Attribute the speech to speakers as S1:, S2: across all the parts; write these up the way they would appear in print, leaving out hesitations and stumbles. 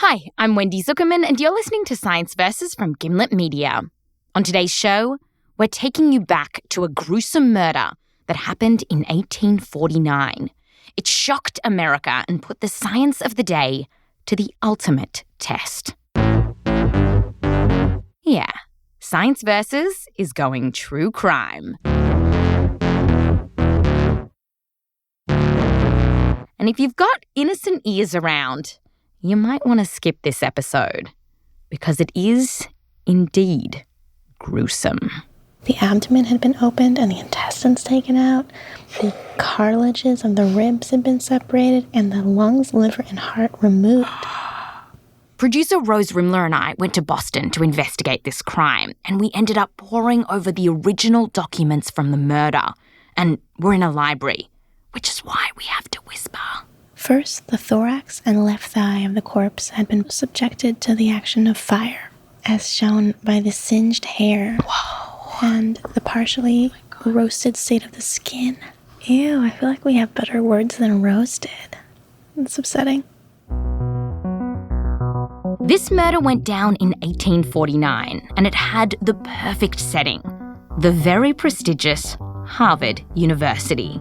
S1: Hi, I'm Wendy Zuckerman, and you're listening to Science Versus from Gimlet Media. On today's show, we're taking you back to a gruesome murder that happened in 1849. It shocked America and put the science of the day to the ultimate test. Yeah, Science Versus is going true crime. And if you've got innocent ears around, you might want to skip this episode, because it is indeed gruesome.
S2: The abdomen had been opened and the intestines taken out. The cartilages of the ribs had been separated and the lungs, liver, and heart removed.
S1: Producer Rose Rimler and I went to Boston to investigate this crime, and we ended up poring over the original documents from the murder. And we're in a library, which is why we have to whisper.
S2: First, the thorax and left thigh of the corpse had been subjected to the action of fire, as shown by the singed hair.
S1: Whoa.
S2: And the partially roasted state of the skin. Ew, I feel like we have better words than roasted. It's upsetting.
S1: This murder went down in 1849, and it had the perfect setting: the very prestigious Harvard University.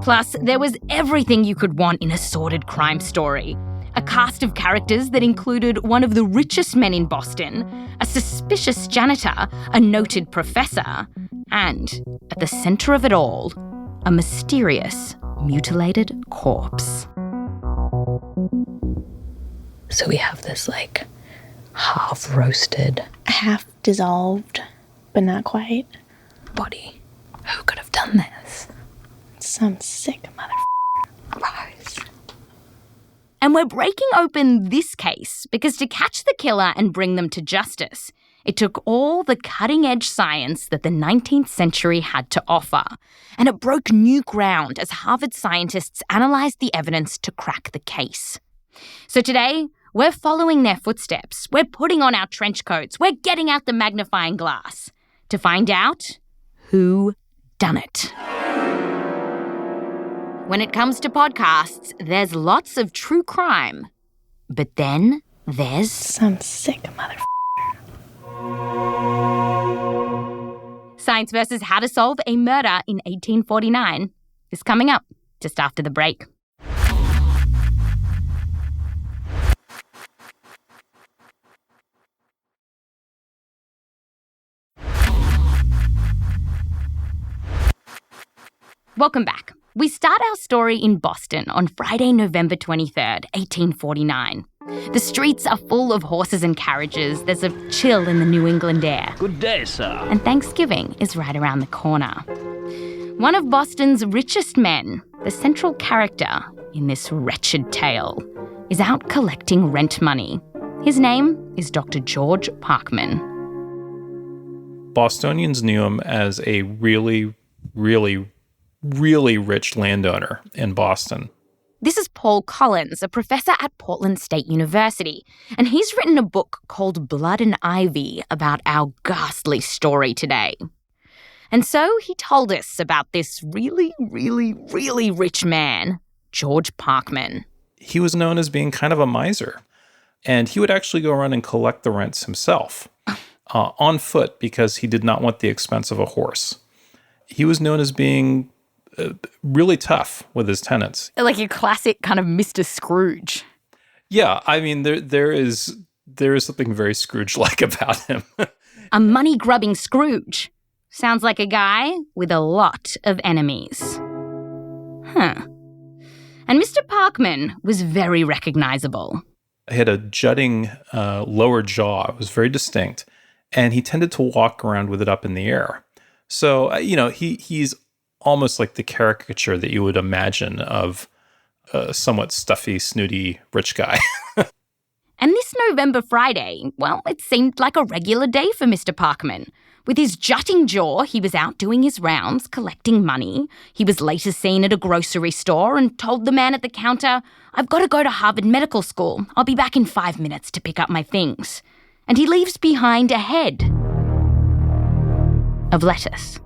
S1: Plus, there was everything you could want in a sordid crime story. A cast of characters that included one of the richest men in Boston, a suspicious janitor, a noted professor, and, at the centre of it all, a mysterious, mutilated corpse.
S3: So we have this, half-roasted...
S2: Half dissolved, but not quite.
S3: body. Who could have done this?
S2: Some sick
S3: Rose.
S1: And we're breaking open this case because to catch the killer and bring them to justice, it took all the cutting-edge science that the 19th century had to offer. And it broke new ground as Harvard scientists analysed the evidence to crack the case. So today, we're following their footsteps. We're putting on our trench coats. We're getting out the magnifying glass to find out who done it. When it comes to podcasts, there's lots of true crime. But then there's...
S2: some sick
S1: Science versus How to Solve a Murder in 1849 is coming up just after the break. Welcome back. We start our story in Boston on Friday, November 23rd, 1849. The streets are full of horses and carriages. There's a chill in the New England air.
S4: Good day, sir.
S1: And Thanksgiving is right around the corner. One of Boston's richest men, the central character in this wretched tale, is out collecting rent money. His name is Dr. George Parkman.
S5: Bostonians knew him as a really rich landowner in Boston.
S1: This is Paul Collins, a professor at Portland State University, and he's written a book called Blood and Ivy about our ghastly story today. And so he told us about this really rich man, George Parkman.
S5: He was known as being kind of a miser, and he would actually go around and collect the rents himself on foot because he did not want the expense of a horse. He was known as being really tough with his tenants.
S1: Like a classic kind of Mr. Scrooge.
S5: Yeah, I mean, there is something very Scrooge-like about him.
S1: A money-grubbing Scrooge. Sounds like a guy with a lot of enemies. Huh. And Mr. Parkman was very recognizable.
S5: He had a jutting lower jaw. It was very distinct. And he tended to walk around with it up in the air. So, he's almost like the caricature that you would imagine of a somewhat stuffy, snooty, rich guy.
S1: And this November Friday, well, it seemed like a regular day for Mr. Parkman. With his jutting jaw, he was out doing his rounds, collecting money. He was later seen at a grocery store and told the man at the counter, "I've got to go to Harvard Medical School. I'll be back in 5 minutes to pick up my things." And he leaves behind a head of lettuce.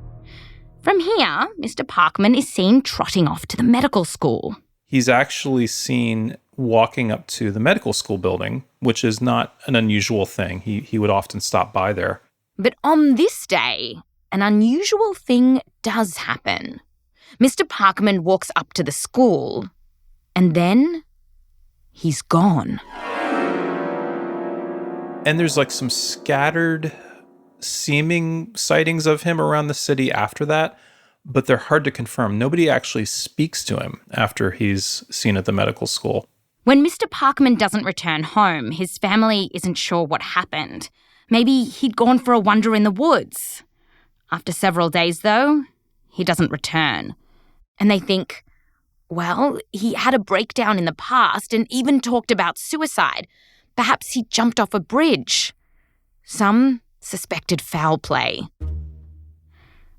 S1: From here, Mr. Parkman is seen trotting off to the medical school.
S5: He's actually seen walking up to the medical school building, which is not an unusual thing. He would often stop by there.
S1: But on this day, an unusual thing does happen. Mr. Parkman walks up to the school, and then he's gone.
S5: And there's like some scattered seeming sightings of him around the city after that, but they're hard to confirm. Nobody actually speaks to him after he's seen at the medical school.
S1: When Mr. Parkman doesn't return home, his family isn't sure what happened. Maybe he'd gone for a wander in the woods. After several days, though, he doesn't return. And they think, well, he had a breakdown in the past and even talked about suicide. Perhaps he jumped off a bridge. Some suspected foul play.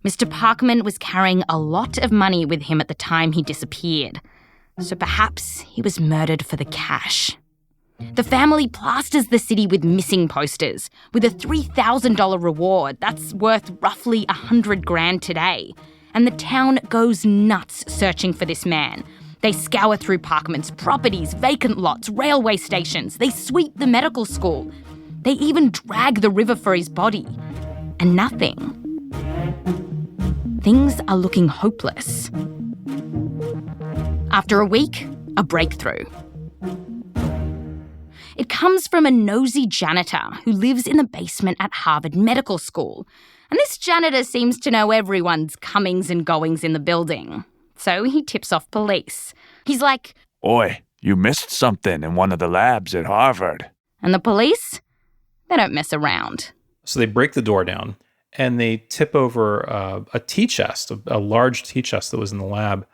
S1: Mr. Parkman was carrying a lot of money with him at the time he disappeared. So perhaps he was murdered for the cash. The family plasters the city with missing posters, with a $3,000 reward that's worth roughly $100,000 today. And the town goes nuts searching for this man. They scour through Parkman's properties, vacant lots, railway stations. They sweep the medical school. They even drag the river for his body. And nothing. Things are looking hopeless. After a week, a breakthrough. It comes from a nosy janitor who lives in the basement at Harvard Medical School. And this janitor seems to know everyone's comings and goings in the building. So he tips off police. He's like,
S4: "Oi, you missed something in one of the labs at Harvard."
S1: And the police? They don't mess around.
S5: So they break the door down and they tip over a tea chest, a large tea chest that was in the lab.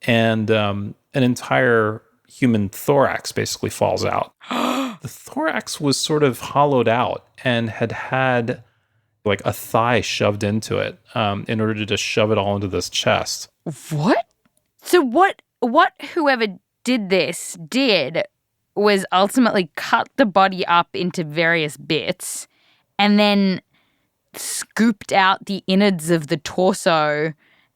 S5: And an entire human thorax basically falls out. The thorax was sort of hollowed out and had like a thigh shoved into it in order to just shove it all into this chest.
S1: What? So what whoever did this did was ultimately cut the body up into various bits and then scooped out the innards of the torso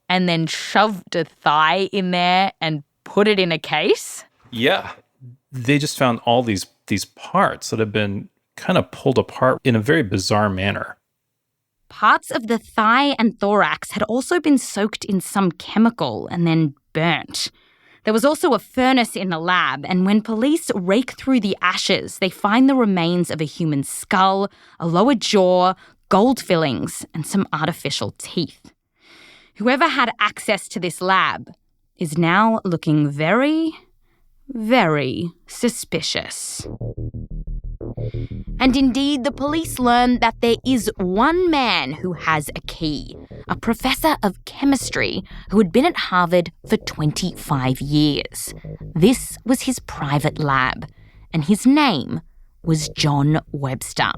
S1: and then shoved a thigh in there and put it in a case?
S5: Yeah. They just found all these parts that have been kind of pulled apart in a very bizarre manner.
S1: Parts of the thigh and thorax had also been soaked in some chemical and then burnt. There was also a furnace in the lab, and when police rake through the ashes, they find the remains of a human skull, a lower jaw, gold fillings, and some artificial teeth. Whoever had access to this lab is now looking very, very suspicious. And indeed, the police learn that there is one man who has a key, a professor of chemistry who had been at Harvard for 25 years. This was his private lab, and his name was John Webster.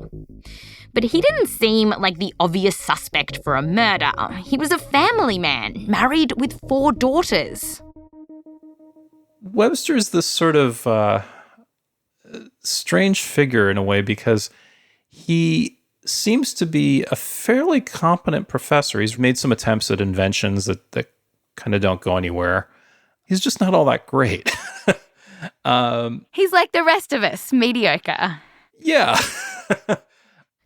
S1: But he didn't seem like the obvious suspect for a murder. He was a family man, married with 4 daughters.
S5: Webster is this sort of strange figure in a way because he seems to be a fairly competent professor. He's made some attempts at inventions that kind of don't go anywhere. He's just not all that great.
S1: He's like the rest of us, mediocre.
S5: Yeah.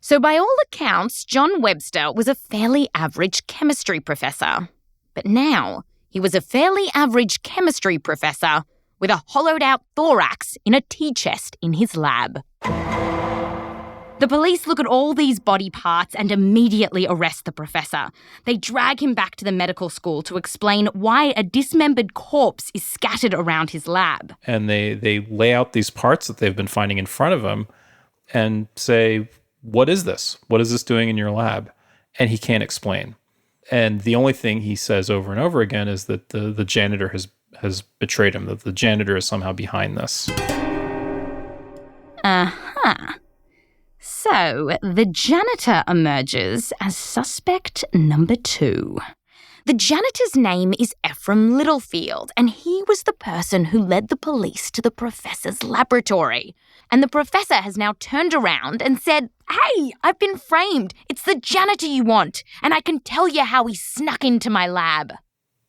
S1: So by all accounts, John Webster was a fairly average chemistry professor. But now he was a fairly average chemistry professor with a hollowed-out thorax in a tea chest in his lab. The police look at all these body parts and immediately arrest the professor. They drag him back to the medical school to explain why a dismembered corpse is scattered around his lab.
S5: And they lay out these parts that they've been finding in front of him and say, what is this? What is this doing in your lab? And he can't explain. And the only thing he says over and over again is that the janitor has betrayed him, that the janitor is somehow behind this.
S1: Uh-huh. So, the janitor emerges as suspect number 2. The janitor's name is Ephraim Littlefield, and he was the person who led the police to the professor's laboratory. And the professor has now turned around and said, "Hey, I've been framed. It's the janitor you want, and I can tell you how he snuck into my lab."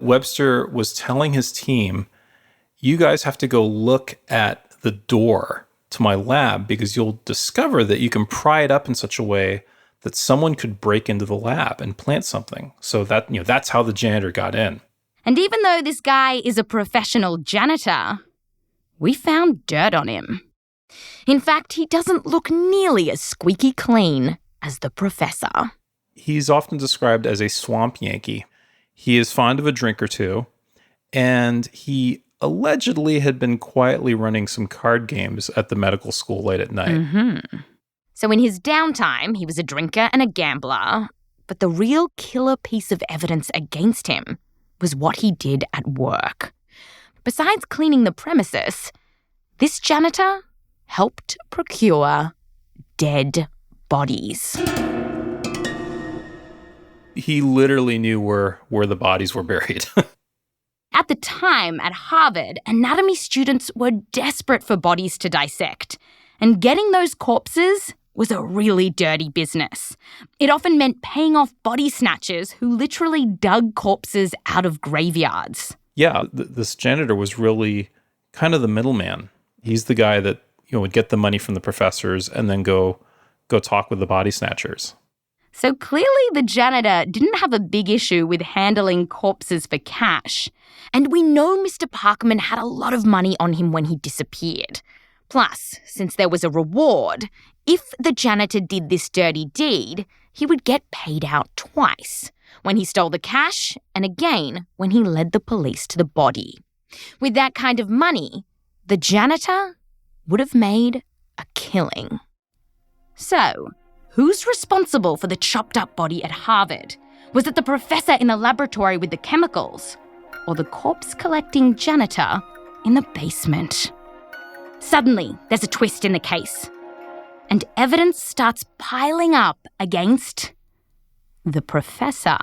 S5: Webster was telling his team, you guys have to go look at the door to my lab because you'll discover that you can pry it up in such a way that someone could break into the lab and plant something. So that, that's how the janitor got in.
S1: And even though this guy is a professional janitor, we found dirt on him. In fact, he doesn't look nearly as squeaky clean as the professor.
S5: He's often described as a swamp Yankee. He is fond of a drink or two, and he allegedly had been quietly running some card games at the medical school late at night.
S1: Mm-hmm. So in his downtime, he was a drinker and a gambler, but the real killer piece of evidence against him was what he did at work. Besides cleaning the premises, this janitor helped procure dead bodies.
S5: He literally knew where the bodies were buried.
S1: At the time, at Harvard, anatomy students were desperate for bodies to dissect, and getting those corpses was a really dirty business. It often meant paying off body snatchers who literally dug corpses out of graveyards.
S5: Yeah, this janitor was really kind of the middleman. He's the guy that would get the money from the professors and then go talk with the body snatchers.
S1: So clearly the janitor didn't have a big issue with handling corpses for cash. And we know Mr. Parkman had a lot of money on him when he disappeared. Plus, since there was a reward, if the janitor did this dirty deed, he would get paid out twice, when he stole the cash and again when he led the police to the body. With that kind of money, the janitor would have made a killing. So, who's responsible for the chopped up body at Harvard? Was it the professor in the laboratory with the chemicals? Or the corpse-collecting janitor in the basement? Suddenly, there's a twist in the case. And evidence starts piling up against the professor.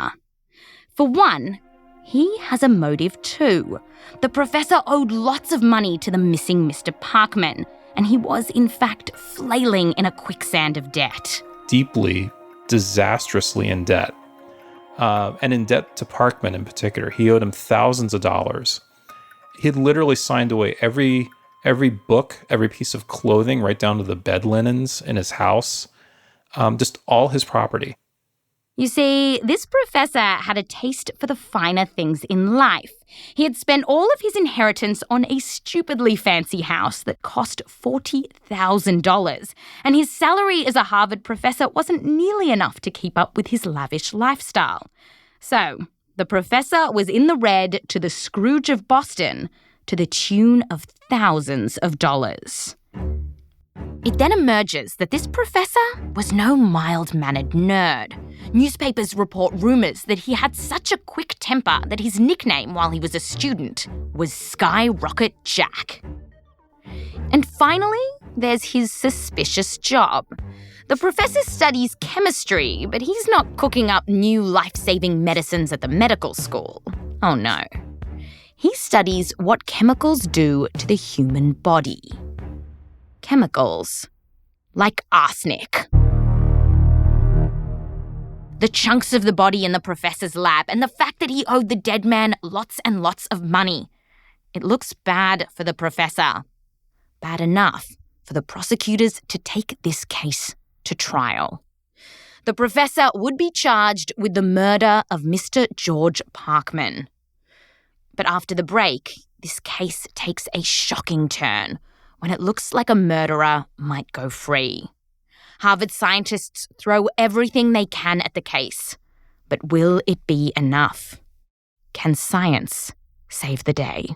S1: For one, he has a motive too. The professor owed lots of money to the missing Mr. Parkman, and he was, in fact, flailing in a quicksand of debt.
S5: Deeply, disastrously in debt. And in debt to Parkman in particular. He owed him thousands of dollars. He had literally signed away every book, every piece of clothing, right down to the bed linens in his house, just all his property.
S1: You see, this professor had a taste for the finer things in life. He had spent all of his inheritance on a stupidly fancy house that cost $40,000, and his salary as a Harvard professor wasn't nearly enough to keep up with his lavish lifestyle. So, the professor was in the red to the Scrooge of Boston to the tune of thousands of dollars. It then emerges that this professor was no mild-mannered nerd. Newspapers report rumours that he had such a quick temper that his nickname while he was a student was Skyrocket Jack. And finally, there's his suspicious job. The professor studies chemistry, but he's not cooking up new life-saving medicines at the medical school. Oh no. He studies what chemicals do to the human body. Chemicals like arsenic. The chunks of the body in the professor's lab and the fact that he owed the dead man lots and lots of money. It looks bad for the professor. Bad enough for the prosecutors to take this case to trial. The professor would be charged with the murder of Mr. George Parkman. But after the break, this case takes a shocking turn when it looks like a murderer might go free. Harvard scientists throw everything they can at the case. But will it be enough? Can science save the day?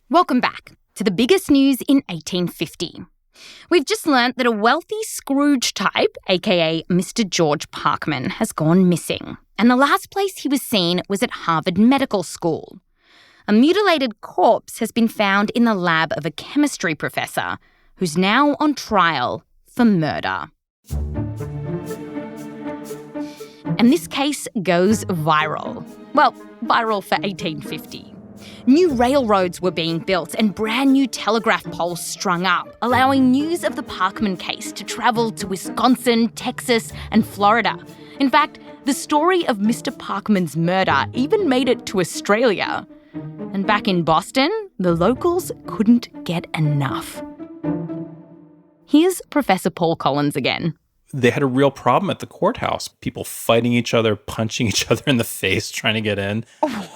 S1: Welcome back to the biggest news in 1850. We've just learnt that a wealthy Scrooge type, aka Mr. George Parkman, has gone missing, and the last place he was seen was at Harvard Medical School. A mutilated corpse has been found in the lab of a chemistry professor who's now on trial for murder. And this case goes viral. Well, viral for 1850. New railroads were being built and brand new telegraph poles strung up, allowing news of the Parkman case to travel to Wisconsin, Texas, and Florida. In fact, the story of Mr. Parkman's murder even made it to Australia. And back in Boston, the locals couldn't get enough. Here's Professor Paul Collins again.
S5: They had a real problem at the courthouse. People fighting each other, punching each other in the face, trying to get in.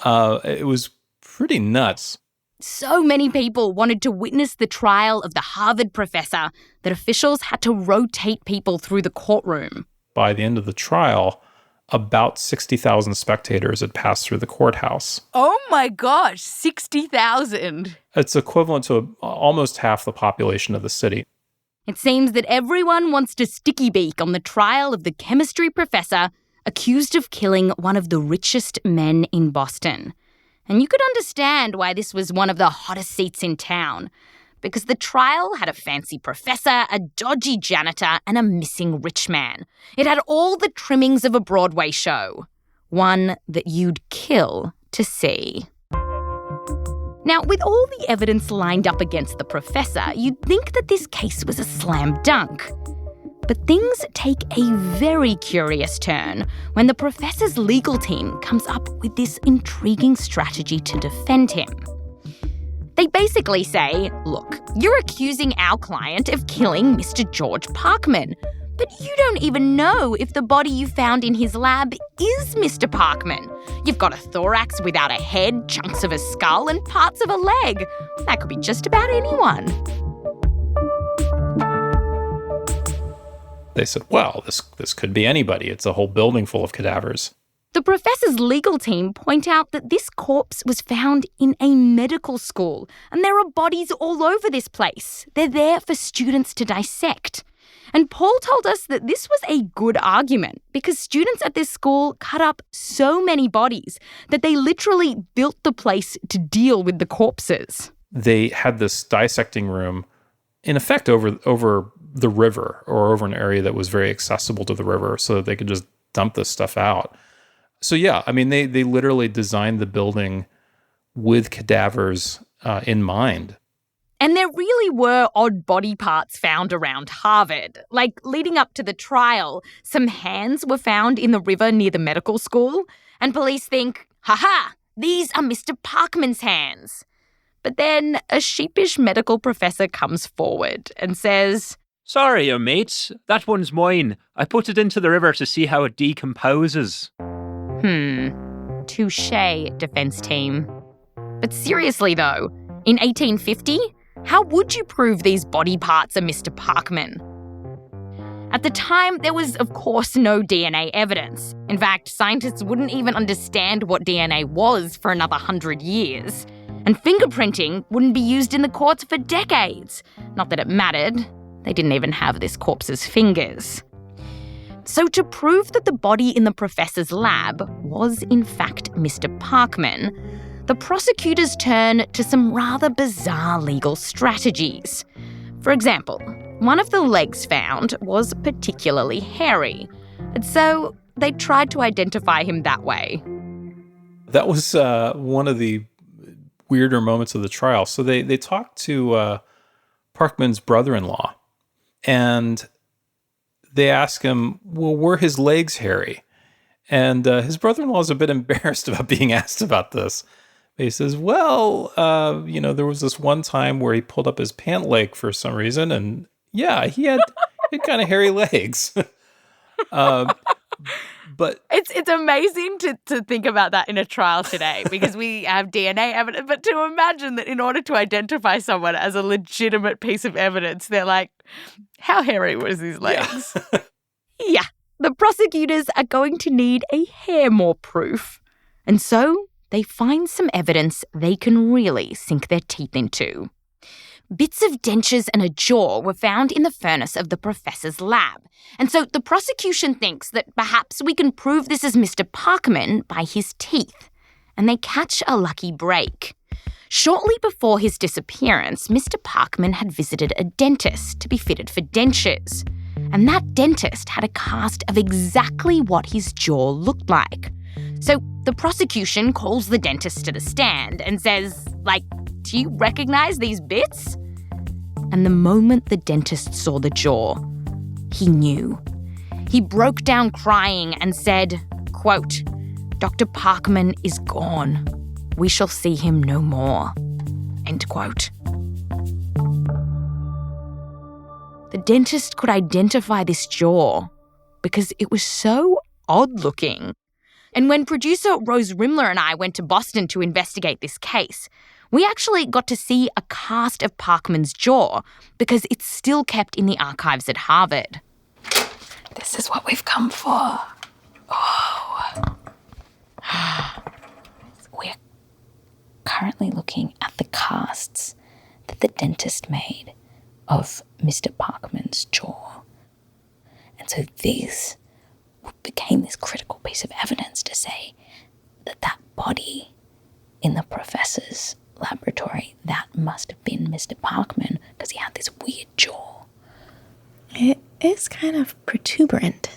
S5: It was pretty nuts.
S1: So many people wanted to witness the trial of the Harvard professor that officials had to rotate people through the courtroom.
S5: By the end of the trial, about 60,000 spectators had passed through the courthouse.
S1: Oh my gosh, 60,000.
S5: It's equivalent to almost half the population of the city.
S1: It seems that everyone wants to sticky beak on the trial of the chemistry professor accused of killing one of the richest men in Boston. And you could understand why this was one of the hottest seats in town, because the trial had a fancy professor, a dodgy janitor, and a missing rich man. It had all the trimmings of a Broadway show, one that you'd kill to see. Now, with all the evidence lined up against the professor, you'd think that this case was a slam dunk. But things take a very curious turn when the professor's legal team comes up with this intriguing strategy to defend him. They basically say, look, you're accusing our client of killing Mr. George Parkman, but you don't even know if the body you found in his lab is Mr. Parkman. You've got a thorax without a head, chunks of a skull, and parts of a leg. That could be just about anyone.
S5: They said, well, this could be anybody. It's a whole building full of cadavers.
S1: The professor's legal team point out that this corpse was found in a medical school, and there are bodies all over this place. They're there for students to dissect. And Paul told us that this was a good argument because students at this school cut up so many bodies that they literally built the place to deal with the corpses.
S5: They had this dissecting room, in effect, over the river or over an area that was very accessible to the river so that they could just dump this stuff out. So yeah, I mean, they literally designed the building with cadavers in mind.
S1: And there really were odd body parts found around Harvard. Like, leading up to the trial, some hands were found in the river near the medical school, and police think, ha-ha, these are Mr. Parkman's hands. But then a sheepish medical professor comes forward and says,
S6: Sorry, your mates, that one's mine. I put it into the river to see how it decomposes.
S1: Touché, defense team. But seriously though, in 1850, how would you prove these body parts are Mr. Parkman? At the time, there was, of course, no DNA evidence. In fact, scientists wouldn't even understand what DNA was for another 100 years. And fingerprinting wouldn't be used in the courts for decades. Not that it mattered. They didn't even have this corpse's fingers. So to prove that the body in the professor's lab was in fact Mr. Parkman, the prosecutors turn to some rather bizarre legal strategies. For example, one of the legs found was particularly hairy, and so they tried to identify him that way.
S5: That was one of the weirder moments of the trial. So they talked to Parkman's brother-in-law, and they asked him, well, were his legs hairy? And his brother-in-law is a bit embarrassed about being asked about this. He says, well, there was this one time where he pulled up his pant leg for some reason, and yeah, he had kind of hairy legs. But
S1: it's amazing to think about that in a trial today because we have DNA evidence, but to imagine that in order to identify someone as a legitimate piece of evidence, they're like, how hairy was his legs? Yeah, the prosecutors are going to need a hair more proof. And so they find some evidence they can really sink their teeth into. Bits of dentures and a jaw were found in the furnace of the professor's lab. And so the prosecution thinks that perhaps we can prove this is Mr. Parkman by his teeth. And they catch a lucky break. Shortly before his disappearance, Mr. Parkman had visited a dentist to be fitted for dentures. And that dentist had a cast of exactly what his jaw looked like. So the prosecution calls the dentist to the stand and says, do you recognize these bits? And the moment the dentist saw the jaw, he knew. He broke down crying and said, quote, "Dr. Parkman is gone. We shall see him no more." End quote. The dentist could identify this jaw because it was so odd-looking. And when producer Rose Rimler and I went to Boston to investigate this case, we actually got to see a cast of Parkman's jaw because it's still kept in the archives at Harvard.
S3: This is what we've come for. Oh. We're currently looking at the casts that the dentist made of Mr. Parkman's jaw. And so this became this critical piece of evidence to say that that body in the professor's laboratory, that must have been Mr. Parkman because he had this weird jaw.
S2: It is kind of protuberant.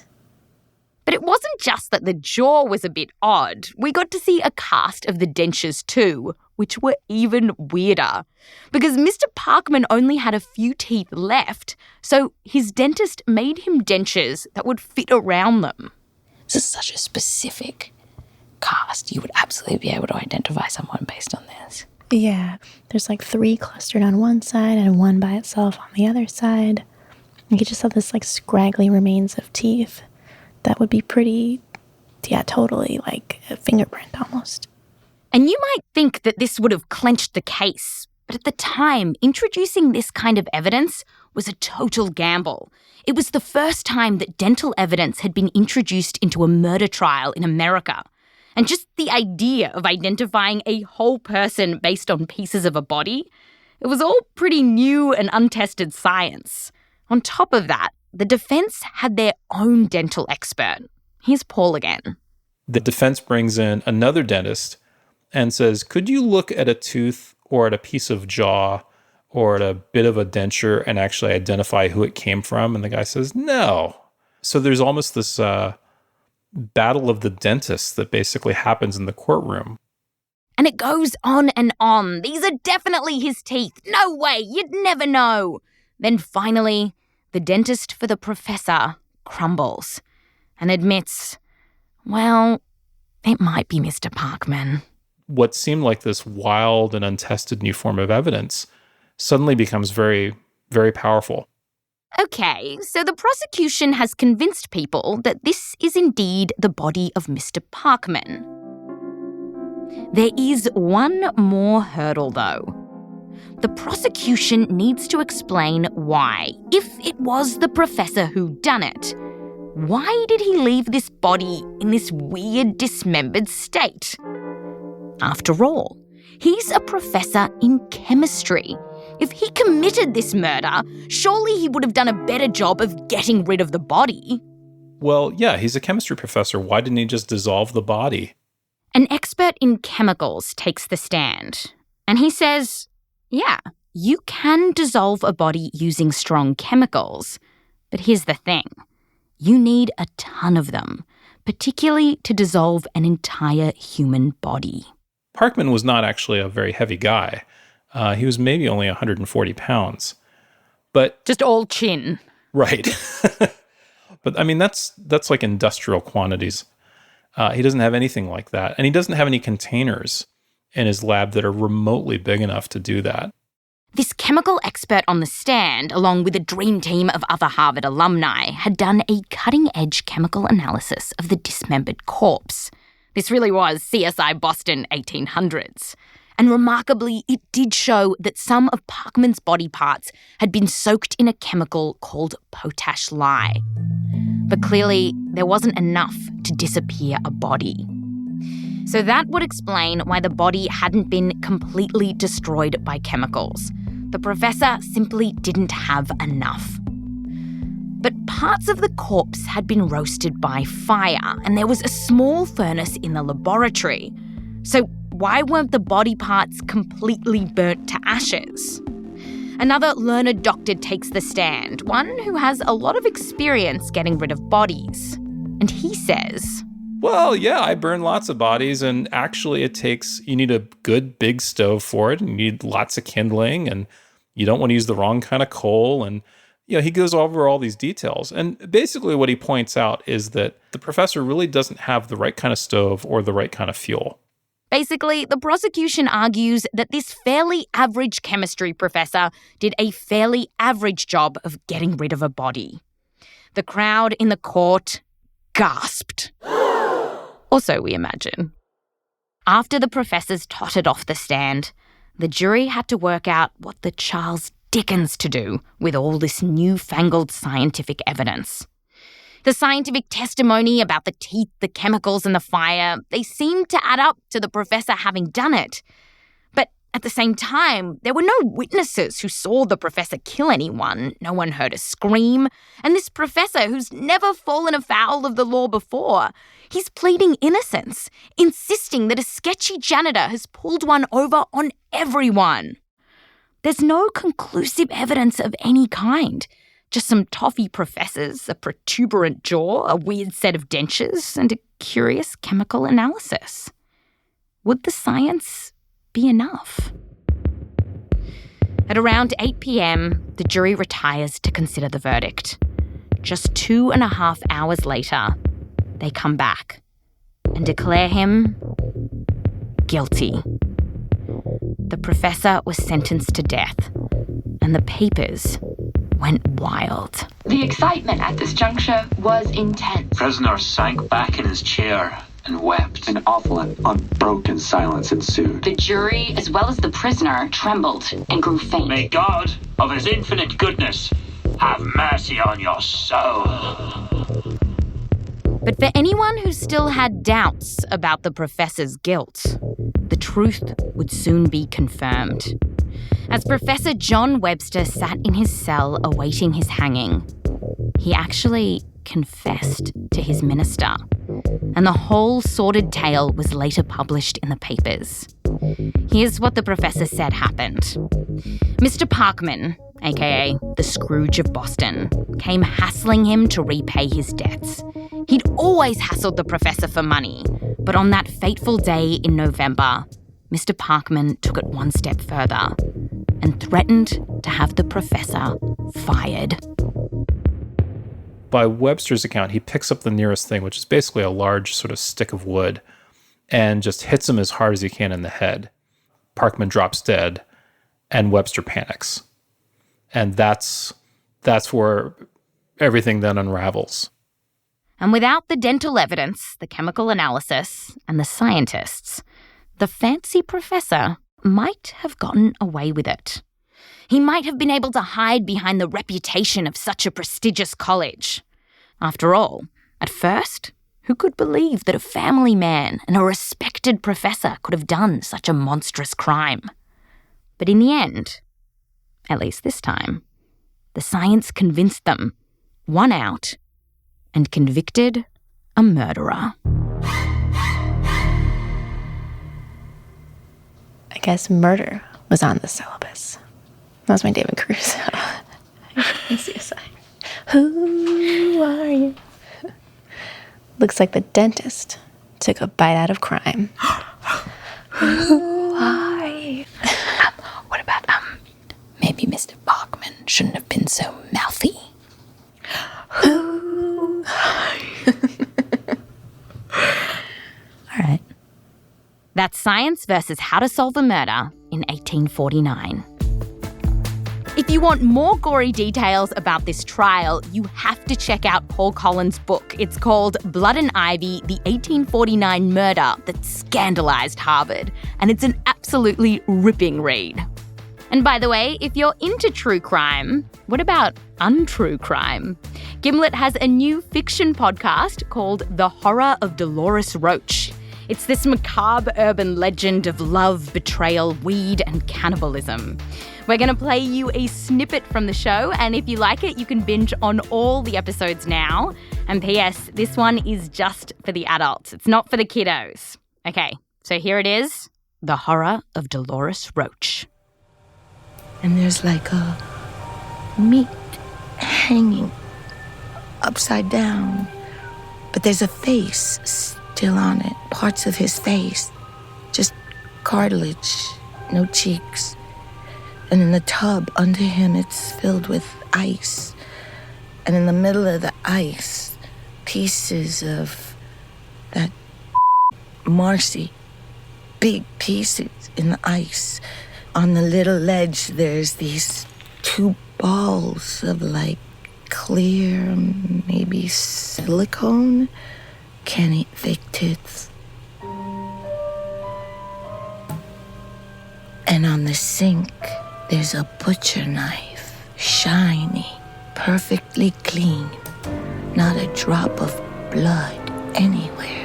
S1: But it wasn't just that the jaw was a bit odd. We got to see a cast of the dentures too, which were even weirder. Because Mr. Parkman only had a few teeth left, so his dentist made him dentures that would fit around them.
S3: This is such a specific cast. You would absolutely be able to identify someone based on this.
S2: Yeah, there's 3 clustered on one side and 1 by itself on the other side. You could just have this scraggly remains of teeth. That would be pretty, totally like a fingerprint almost.
S1: And you might think that this would have clenched the case, but at the time, introducing this kind of evidence was a total gamble. It was the first time that dental evidence had been introduced into a murder trial in America. And just the idea of identifying a whole person based on pieces of a body, it was all pretty new and untested science. On top of that, the defense had their own dental expert. Here's Paul again.
S5: The defense brings in another dentist and says, could you look at a tooth or at a piece of jaw or at a bit of a denture and actually identify who it came from? And the guy says, no. So there's almost this battle of the dentists that basically happens in the courtroom.
S1: And it goes on and on. These are definitely his teeth. No way, you'd never know. Then finally, the dentist for the professor crumbles and admits, well, it might be Mr. Parkman.
S5: What seemed like this wild and untested new form of evidence suddenly becomes very, very powerful.
S1: Okay, so the prosecution has convinced people that this is indeed the body of Mr. Parkman. There is one more hurdle, though. The prosecution needs to explain why, if it was the professor who done it, why did he leave this body in this weird dismembered state? After all, he's a professor in chemistry. If he committed this murder, surely he would have done a better job of getting rid of the body.
S5: Well, yeah, he's a chemistry professor. Why didn't he just dissolve the body?
S1: An expert in chemicals takes the stand, and he says, yeah, you can dissolve a body using strong chemicals, but here's the thing. You need a ton of them, particularly to dissolve an entire human body.
S5: Parkman was not actually a very heavy guy. He was maybe only 140 pounds. But
S1: just all chin.
S5: Right. But I mean, that's like industrial quantities. He doesn't have anything like that. And he doesn't have any containers in his lab that are remotely big enough to do that.
S1: This chemical expert on the stand, along with a dream team of other Harvard alumni, had done a cutting-edge chemical analysis of the dismembered corpse. This really was CSI Boston 1800s. And remarkably, it did show that some of Parkman's body parts had been soaked in a chemical called potash lye. But clearly, there wasn't enough to disappear a body. So that would explain why the body hadn't been completely destroyed by chemicals. The professor simply didn't have enough. But parts of the corpse had been roasted by fire, and there was a small furnace in the laboratory. So why weren't the body parts completely burnt to ashes? Another learned doctor takes the stand, one who has a lot of experience getting rid of bodies. And he says,
S5: Well, yeah, I burn lots of bodies, and actually you need a good big stove for it, and you need lots of kindling, and you don't want to use the wrong kind of coal. And, he goes over all these details. And basically what he points out is that the professor really doesn't have the right kind of stove or the right kind of fuel.
S1: Basically, the prosecution argues that this fairly average chemistry professor did a fairly average job of getting rid of a body. The crowd in the court gasped. Or so we imagine. After the professors tottered off the stand, the jury had to work out what the Charles Dickens to do with all this newfangled scientific evidence. The scientific testimony about the teeth, the chemicals and the fire, they seemed to add up to the professor having done it. But at the same time, there were no witnesses who saw the professor kill anyone. No one heard a scream. And this professor, who's never fallen afoul of the law before, he's pleading innocence, insisting that a sketchy janitor has pulled one over on everyone. There's no conclusive evidence of any kind. Just some toffee professors, a protuberant jaw, a weird set of dentures, and a curious chemical analysis. Would the science be enough? At around 8 p.m, the jury retires to consider the verdict. Just 2.5 hours later, they come back and declare him guilty. The professor was sentenced to death, and the papers went wild.
S7: The excitement at this juncture was intense.
S8: The prisoner sank back in his chair and wept.
S9: An awful and unbroken silence ensued.
S7: The jury, as well as the prisoner, trembled and grew faint.
S8: May God, of his infinite goodness, have mercy on your soul.
S1: But for anyone who still had doubts about the professor's guilt, the truth would soon be confirmed. As Professor John Webster sat in his cell awaiting his hanging, he actually confessed to his minister, and the whole sordid tale was later published in the papers. Here's what the professor said happened. Mr. Parkman, aka the Scrooge of Boston, came hassling him to repay his debts. He'd always hassled the professor for money, but on that fateful day in November, Mr. Parkman took it one step further and threatened to have the professor fired.
S5: By Webster's account, he picks up the nearest thing, which is basically a large sort of stick of wood, and just hits him as hard as he can in the head. Parkman drops dead, and Webster panics. And that's where everything then unravels.
S1: And without the dental evidence, the chemical analysis, and the scientists, the fancy professor might have gotten away with it. He might have been able to hide behind the reputation of such a prestigious college. After all, at first, who could believe that a family man and a respected professor could have done such a monstrous crime? But in the end, at least this time, the science convinced them, won out, and convicted a murderer.
S2: I guess murder was on the syllabus. That was my David Caruso. CSI. Who are you? Looks like the dentist took a bite out of crime. Who are you?
S3: What about, maybe Mr. Parkman shouldn't have been so mouthy?
S2: Who are you?
S1: All right. That's Science versus How to Solve a Murder in 1849. If you want more gory details about this trial, you have to check out Paul Collins' book. It's called Blood and Ivy, the 1849 Murder That Scandalized Harvard, and it's an absolutely ripping read. And by the way, if you're into true crime, what about untrue crime? Gimlet has a new fiction podcast called The Horror of Dolores Roach. It's this macabre urban legend of love, betrayal, weed, and cannibalism. We're going to play you a snippet from the show, and if you like it, you can binge on all the episodes now. And P.S., this one is just for the adults. It's not for the kiddos. Okay, so here it is, The Horror of Dolores Roach.
S10: And there's like a meat hanging upside down, but there's a face still on it. Parts of his face. Just cartilage, no cheeks. And in the tub under him, it's filled with ice. And in the middle of the ice, pieces of that Marcy. Big pieces in the ice. On the little ledge, there's these 2 balls of like clear, maybe silicone. Can't eat fake tits. And on the sink, there's a butcher knife. Shiny, perfectly clean. Not a drop of blood anywhere.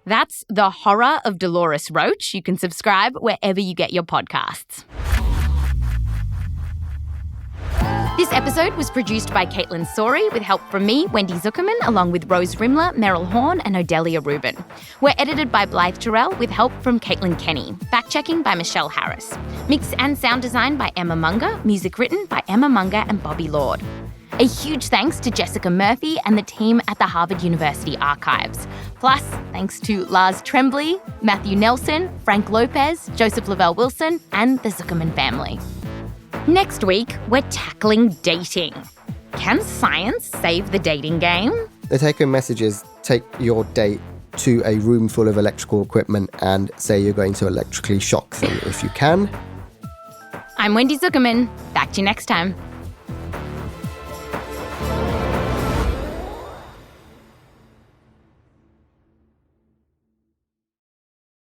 S1: That's The Horror of Dolores Roach. You can subscribe wherever you get your podcasts. This episode was produced by Caitlin Sori with help from me, Wendy Zuckerman, along with Rose Rimler, Meryl Horn and Odelia Rubin. We're edited by Blythe Terrell with help from Caitlin Kenny. Fact-checking by Michelle Harris. Mix and sound design by Emma Munger. Music written by Emma Munger and Bobby Lord. A huge thanks to Jessica Murphy and the team at the Harvard University Archives. Plus, thanks to Lars Tremblay, Matthew Nelson, Frank Lopez, Joseph Lavelle Wilson, and the Zuckerman family. Next week, we're tackling dating. Can science save the dating game?
S11: The take-home message is take your date to a room full of electrical equipment and say you're going to electrically shock them if you can.
S1: I'm Wendy Zuckerman. Back to you next time.